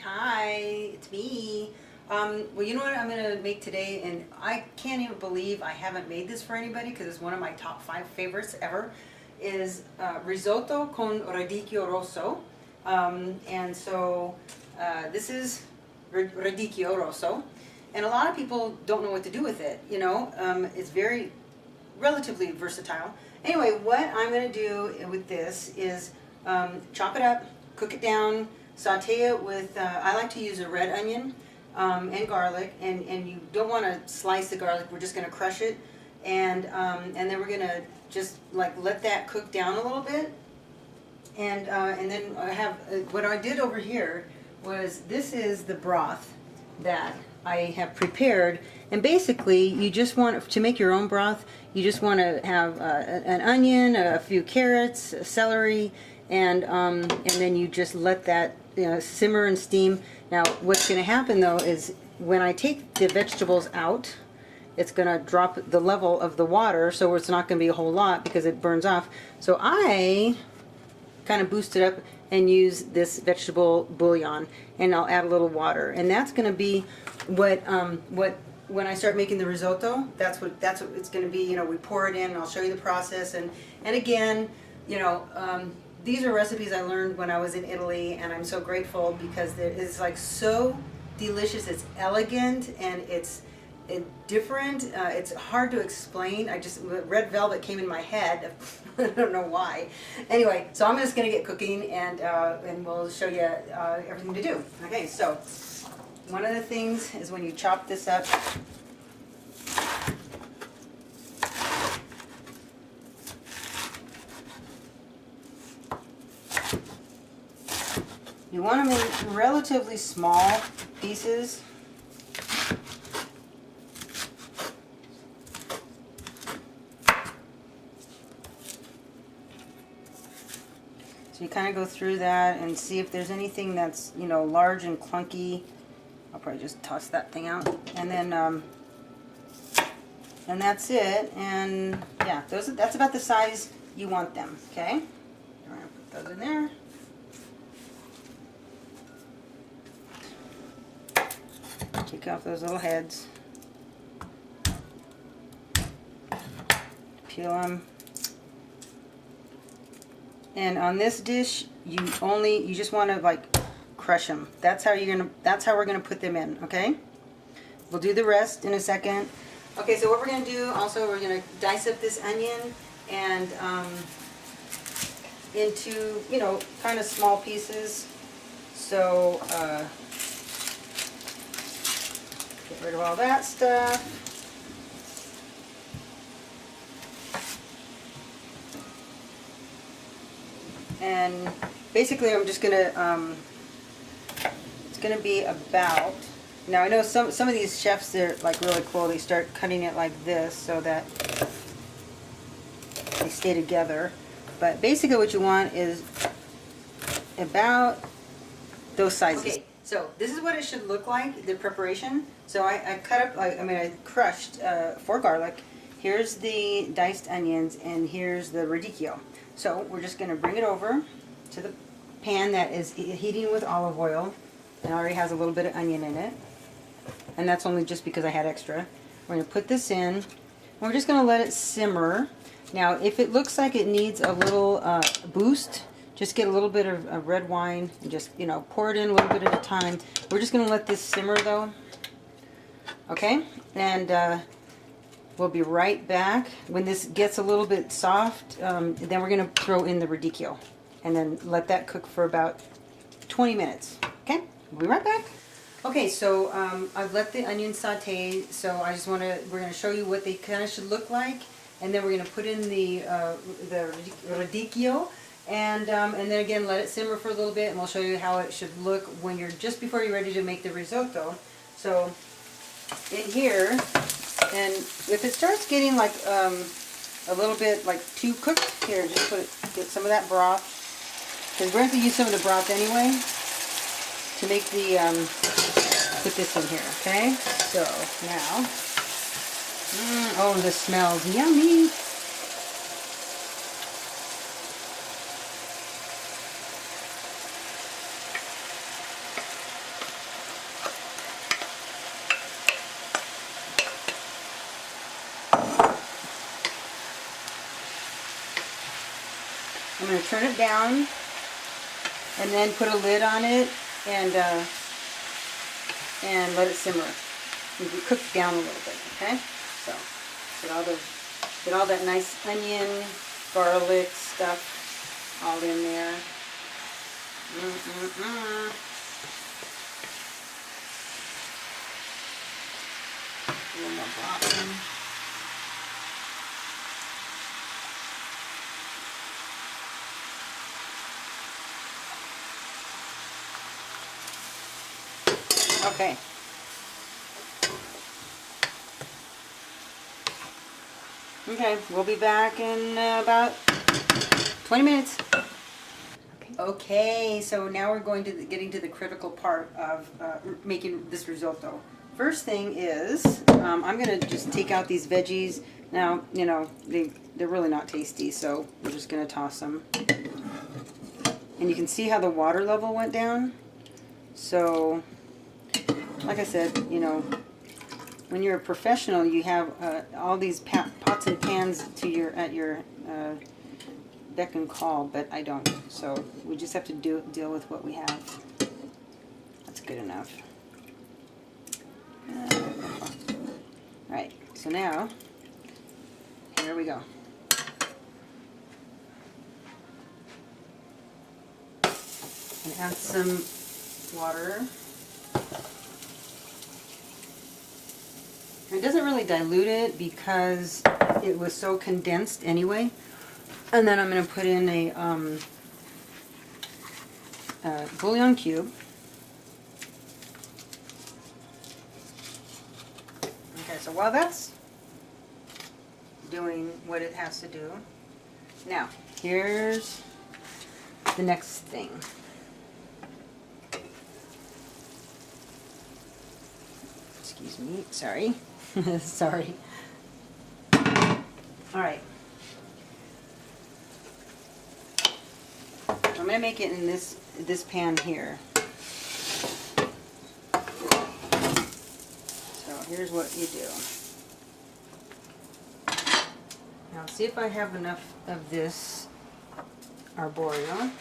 Hi, it's me. Well, you know what I'm going to make today, and I can't even believe I haven't made this for anybody because it's one of my top 5 favorites ever, is risotto con radicchio rosso. And so this is Radicchio Rosso, and a lot of people don't know what to do with it, you know. It's very relatively versatile. Anyway, what I'm going to do with this is chop it up, cook it down, saute it with, I like to use a red onion and garlic, and you don't want to slice the garlic, we're just going to crush it, and then we're going to just like let that cook down a little bit, and then I have, what I did over here was, this is the broth that I have prepared, and basically you just want to make your own broth. You just want to have an onion, a few carrots, celery, and then you just let that simmer and steam. Now what's going to happen though is when I take the vegetables out, it's going to drop the level of the water, so it's not going to be a whole lot because it burns off. So I kind of boost it up and use this vegetable bouillon, and I'll add a little water, and that's going to be what when I start making the risotto, that's what it's going to be. You know, we pour it in, and I'll show you the process, and again, you know, these are recipes I learned when I was in Italy, and I'm so grateful because it's like so delicious. It's elegant and it's different. It's hard to explain. Red velvet came in my head. I don't know why. Anyway, so I'm just going to get cooking, and we'll show you everything to do. Okay, so one of the things is when you chop this up, you want to make relatively small pieces. So you kind of go through that and see if there's anything that's, you know, large and clunky. I'll probably just toss that thing out, and then and that's it. And yeah, that's about the size you want them. Okay, we're gonna put those in there. Take off those little heads, peel them. And on this dish, you just want to like crush them. That's how we're gonna put them in. Okay, we'll do the rest in a second. Okay, so what we're gonna do also, we're gonna dice up this onion and into, you know, kind of small pieces. So get rid of all that stuff. And basically I'm just gonna it's gonna be about, now I know some of these chefs, they're like really cool, they start cutting it like this so that they stay together, but basically what you want is about those sizes. Okay, so this is what it should look like, the preparation. So I cut up, I crushed 4 garlic, here's the diced onions, and here's the radicchio. So we're just going to bring it over to the pan that is heating with olive oil, and already has a little bit of onion in it, and that's only just because I had extra. We're going to put this in, and we're just going to let it simmer. Now if it looks like it needs a little boost, just get a little bit of red wine and just, you know, pour it in a little bit at a time. We're just going to let this simmer though. Okay, and we'll be right back. When this gets a little bit soft, then we're going to throw in the radicchio and then let that cook for about 20 minutes. Okay, we'll be right back. Okay, so I've let the onions saute, so we're going to show you what they kind of should look like, and then we're going to put in the radicchio, and then again let it simmer for a little bit, and we'll show you how it should look when you're just before you're ready to make the risotto. So in here, and if it starts getting like a little bit like too cooked, here, just get some of that broth, because we're going to have to use some of the broth anyway to make the put this in here. Okay, so now, oh, this smells yummy. going to turn it down and then put a lid on it and let it simmer. It'll be cooked down a little bit, okay? So get all that nice onion, garlic stuff all in there. A little more broccoli. Okay. Okay, we'll be back in about 20 minutes. Okay, so now we're going to getting to the critical part of making this risotto. First thing is, I'm going to just take out these veggies. Now, you know, they're really not tasty, so we're just going to toss them. And you can see how the water level went down. So, like I said, you know, when you're a professional, you have all these pots and pans at your beck and call, but I don't. So we just have to deal with what we have. That's good enough. All right. So now, here we go. And add some water. It doesn't really dilute it because it was so condensed anyway. And then I'm going to put in a bouillon cube. Okay, so while that's doing what it has to do, now here's the next thing. Excuse me, sorry. Sorry. All right. I'm going to make it in this pan here. So here's what you do. Now see if I have enough of this arborio.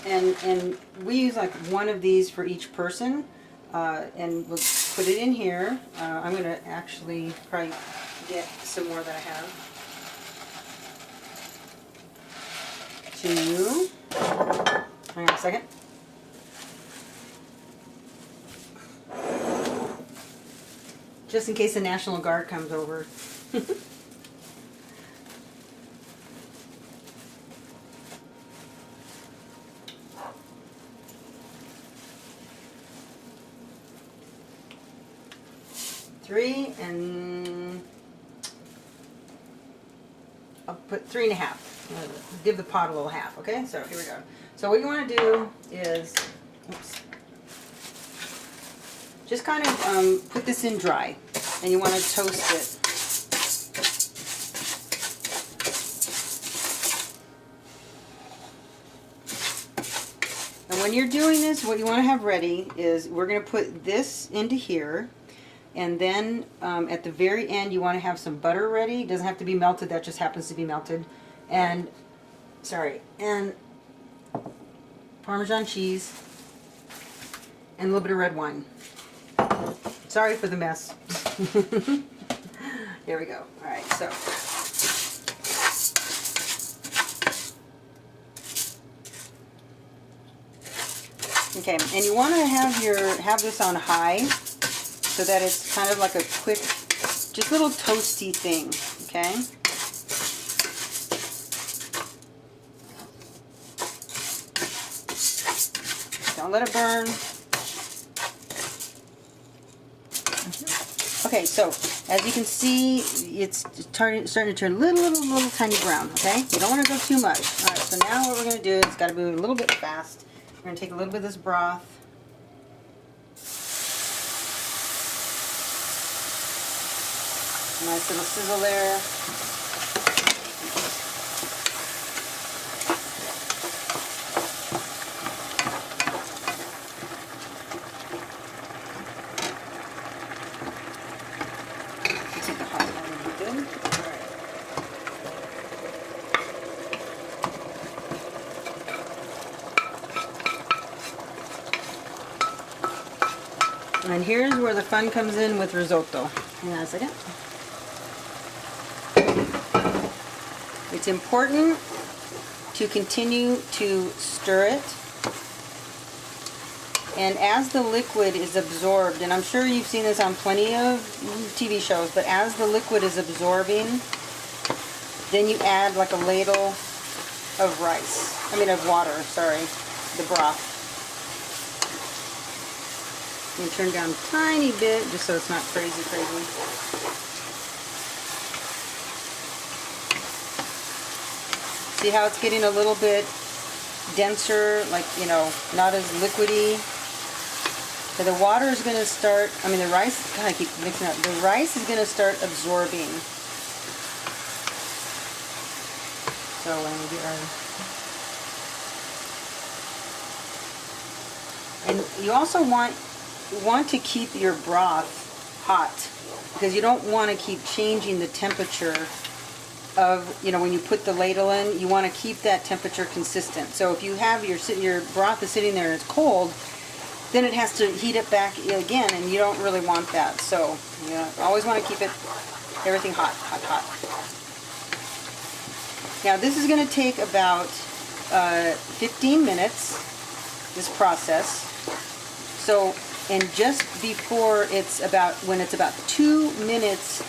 And we use like one of these for each person, and we'll put it in here. I'm going to actually probably get some more that I have. 2. Hang on a second. Just in case the National Guard comes over. 3, and I'll put 3.5. Give the pot a little half, okay? So here we go. So what you want to do is, just kind of put this in dry, and you want to toast it. And when you're doing this, what you want to have ready is we're going to put this into here. And then at the very end, you want to have some butter ready. It doesn't have to be melted. That just happens to be melted. And, and Parmesan cheese. And a little bit of red wine. Sorry for the mess. Here we go. All right, so. Okay, and you want to have this on high, so that it's kind of like a quick, just little toasty thing, okay? Don't let it burn. Okay, so as you can see, it's starting to turn a little tiny brown, okay? You don't want to go too much. All right, so now what we're going to do is, it's got to move a little bit fast. We're going to take a little bit of this broth. Nice little sizzle there. And here's where the fun comes in with risotto. Hang on a second. It's important to continue to stir it. And as the liquid is absorbed, and I'm sure you've seen this on plenty of TV shows, but as the liquid is absorbing, then you add like a ladle of water, sorry, the broth. You turn down a tiny bit just so it's not crazy. See how it's getting a little bit denser, like, you know, not as liquidy. So the water is going to start, the rice, God, I keep mixing up. The rice is going to start absorbing. So when we get our... And you also want to keep your broth hot, because you don't want to keep changing the temperature of, you know, when you put the ladle in, you want to keep that temperature consistent. So if you have your broth is sitting there and it's cold, then it has to heat it back again, and you don't really want that. So you always want to keep everything hot. Now this is going to take about 15 minutes, this process. So, and just before when it's about 2 minutes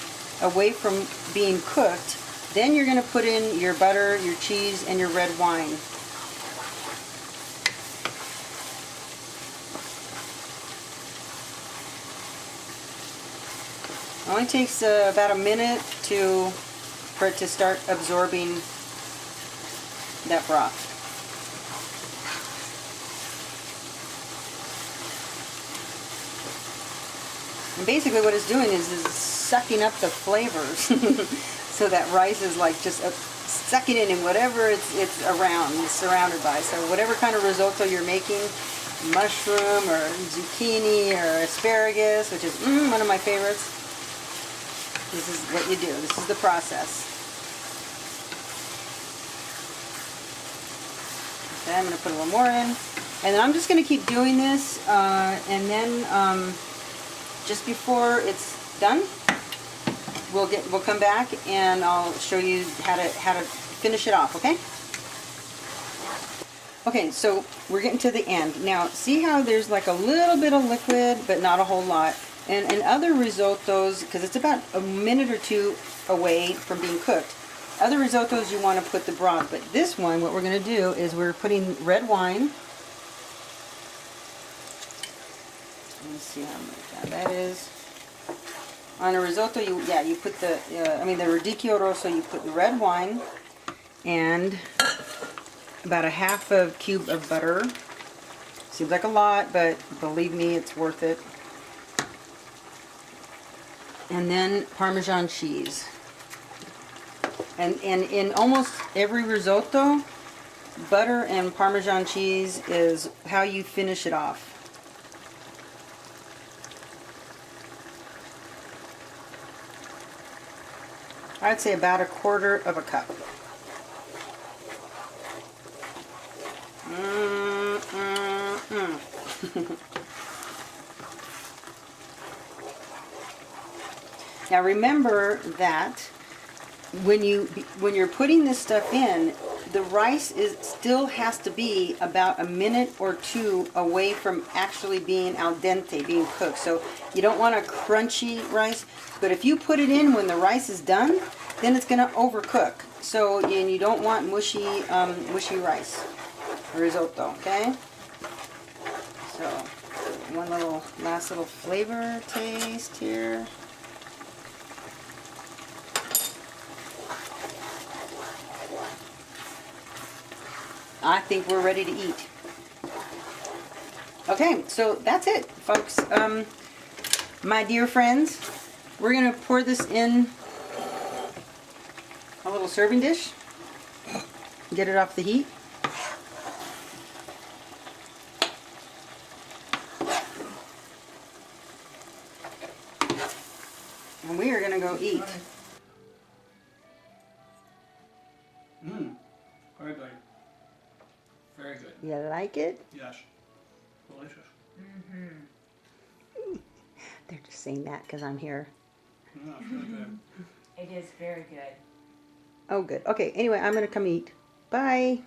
away from being cooked, then you're going to put in your butter, your cheese, and your red wine. It only takes about a minute for it to start absorbing that broth. And basically what it's doing is sucking up the flavors. So that rice is like just sucking it in whatever it's surrounded by. So whatever kind of risotto you're making, mushroom or zucchini or asparagus, which is one of my favorites. This is what you do. This is the process. Okay, I'm going to put a little more in. And then I'm just going to keep doing this. And then just before it's done, we'll come back and I'll show you how to finish it off, okay? Okay, so we're getting to the end. Now, see how there's like a little bit of liquid, but not a whole lot. And in other risottos, because it's about a minute or two away from being cooked, other risottos you want to put the broth, but this one, what we're going to do is we're putting red wine. Let me see how much that is. On a risotto, you put the Radicchio Rosso, you put the red wine and about a half a cube of butter. Seems like a lot, but believe me, it's worth it. And then Parmesan cheese. And in almost every risotto, butter and Parmesan cheese is how you finish it off. I'd say about 1/4 of a cup. Now remember that when you're putting this stuff in, the rice still has to be about a minute or two away from actually being al dente, being cooked. So you don't want a crunchy rice, but if you put it in when the rice is done, then it's going to overcook. So, and you don't want mushy rice risotto, okay? So one last little flavor taste here. I think we're ready to eat. Okay, so that's it, folks. My dear friends, we're going to pour this in a little serving dish. Get it off the heat. And we are going to go eat. Very good. Very good. You like it? Yes. Delicious. They're just saying that because I'm here. No, it's not bad. It is very good. Oh, good. Okay, anyway, I'm going to come eat. Bye.